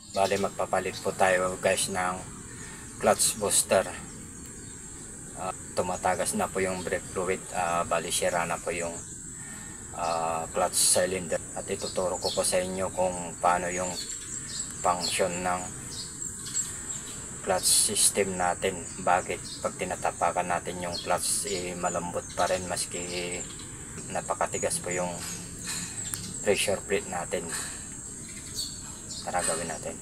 Bali magpapalit po tayo guys ng clutch booster. Tumatagas na po yung brake fluid, bali sira na po yung clutch cylinder, at ituturo ko po sa inyo kung paano yung function ng clutch system natin. Bakit pag tinatapakan natin yung clutch malambot pa rin maski napakatigas po yung pressure plate natin. Tara gawin natin.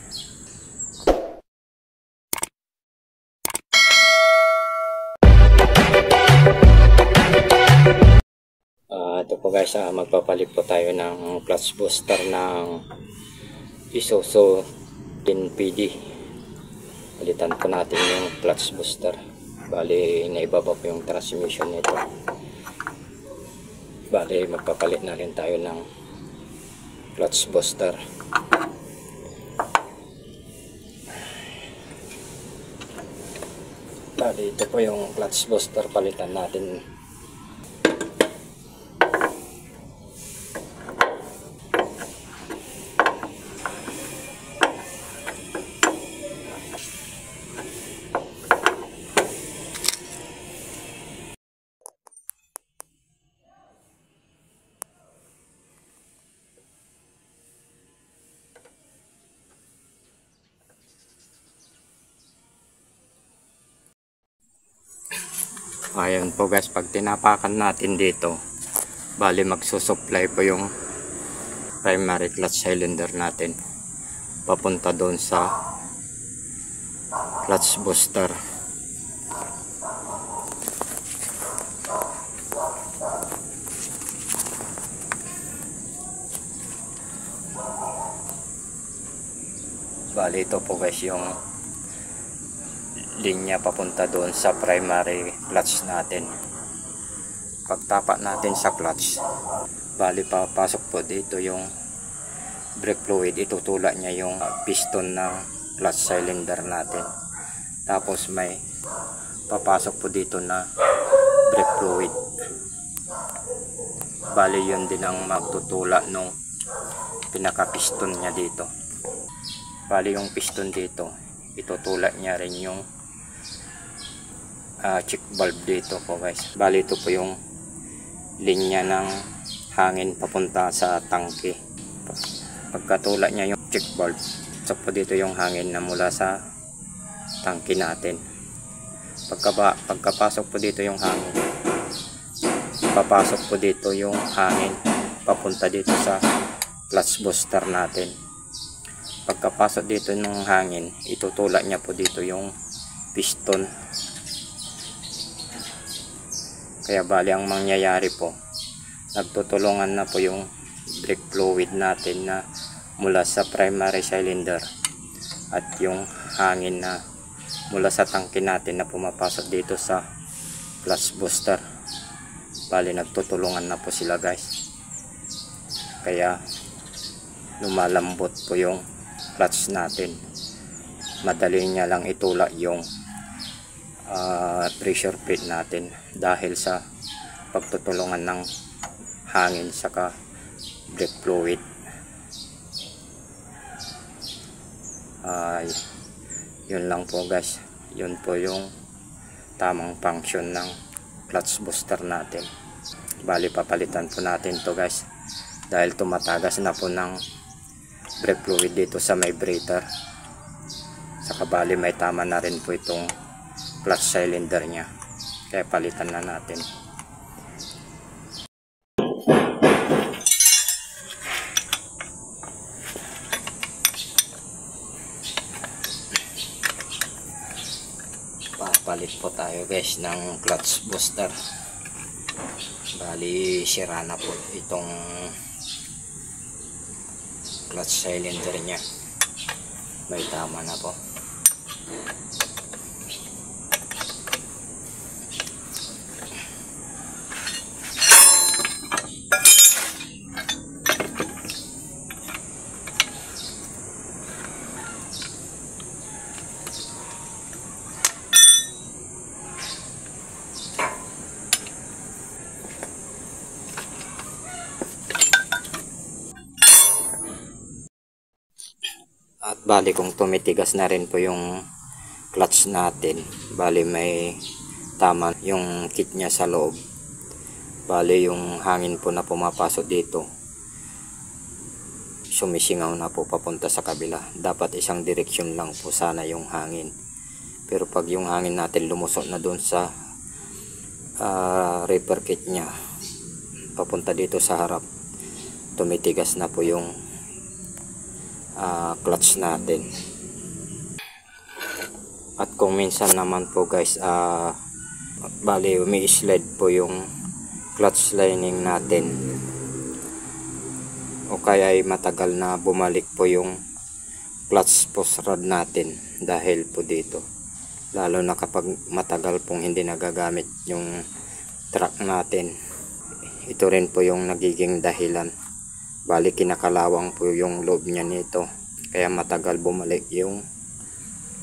Ito po guys, magpapalit po tayo ng clutch booster ng Isuzu NPD. Palitan po natin yung clutch booster. Bali naibaba po yung transmission nito. Bali magpapalit na rin tayo ng clutch booster. Bali ito po yung clutch booster, palitan natin. Ayan po guys, pag tinapakan natin dito, bali magsusupply po yung primary clutch cylinder natin papunta doon sa clutch booster. Bali ito po guys yung linya papunta doon sa primary clutch natin. Pagtapak natin sa clutch, bali papasok po dito yung brake fluid, itutulak niya yung piston ng clutch cylinder natin. Tapos may papasok po dito na brake fluid. Bali yun din ang magtutulak nung pinaka-piston niya dito. Bali yung piston dito, itutulak niya rin yung check valve dito po guys. Bali ito po yung linya ng hangin papunta sa tangke. Pagkatulak niya yung check valve, so po dito yung hangin na mula sa tangke natin. Pagkapasok po dito yung hangin, papasok po dito yung hangin papunta dito sa clutch booster natin. Pagkapasok dito ng hangin, itutulak niya po dito yung piston. Kaya bali ang mangyayari po, nagtutulungan na po yung brake fluid natin na mula sa primary cylinder at yung hangin na mula sa tangke natin na pumapasok dito sa clutch booster. Bali nagtutulungan na po sila guys. Kaya lumalambot po yung clutch natin. Madali niya lang itulak yung pressure plate natin dahil sa pagtutulungan ng hangin saka brake fluid. Yun lang po guys, yun po yung tamang function ng clutch booster natin. Bali papalitan po natin to guys dahil tumatagas na po ng brake fluid dito sa may breather. Saka bali may tama na rin po itong clutch cylinder nya, kaya palitan na natin. Papalit po tayo guys ng clutch booster. Bali sira na po itong clutch cylinder nya, may tama na po. At bali kung tumitigas na rin po yung clutch natin, bali may tama yung kit niya sa loob, bali yung hangin po na pumapasok dito sumisingaw na po papunta sa kabila. Dapat isang direksyon lang po sana yung hangin, pero pag yung hangin natin lumusok na doon sa repair kit nya papunta dito sa harap, tumitigas na po yung clutch natin. At kung minsan naman po guys, bali umi-slide po yung clutch lining natin, o kaya ay matagal na bumalik po yung clutch post rod natin dahil po dito, lalo na kapag matagal pong hindi nagagamit yung truck natin. Ito rin po yung nagiging dahilan, bali kinakalawang po yung loob niya nito, kaya matagal bumalik yung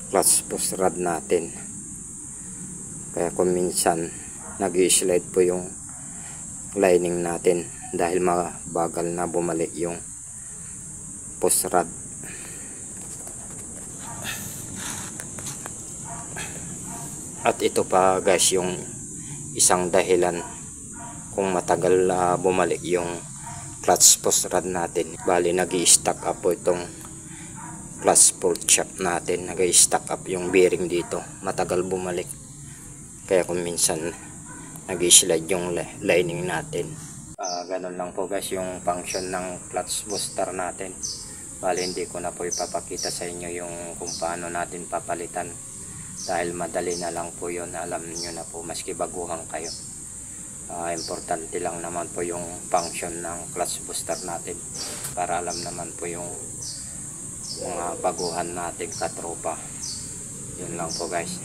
clutch post rod natin. Kaya kung minsan nag-slide po yung lining natin dahil mabagal na bumalik yung post rod. At ito pa guys yung isang dahilan kung matagal bumalik yung clutch post rod natin, bali nag-i-stack up po itong clutch bolt shaft natin, nag-i-stack up yung bearing dito, matagal bumalik, kaya kung minsan nag-i-slide yung lining natin. Ganun lang po guys yung function ng clutch booster natin. Bali hindi ko na po ipapakita sa inyo yung kung paano natin papalitan, dahil madali na lang po yun, alam nyo na po maski baguhan kayo. Importante lang naman po yung function ng clutch booster natin para alam naman po yung mga baguhan natin katropa. Yun lang po guys.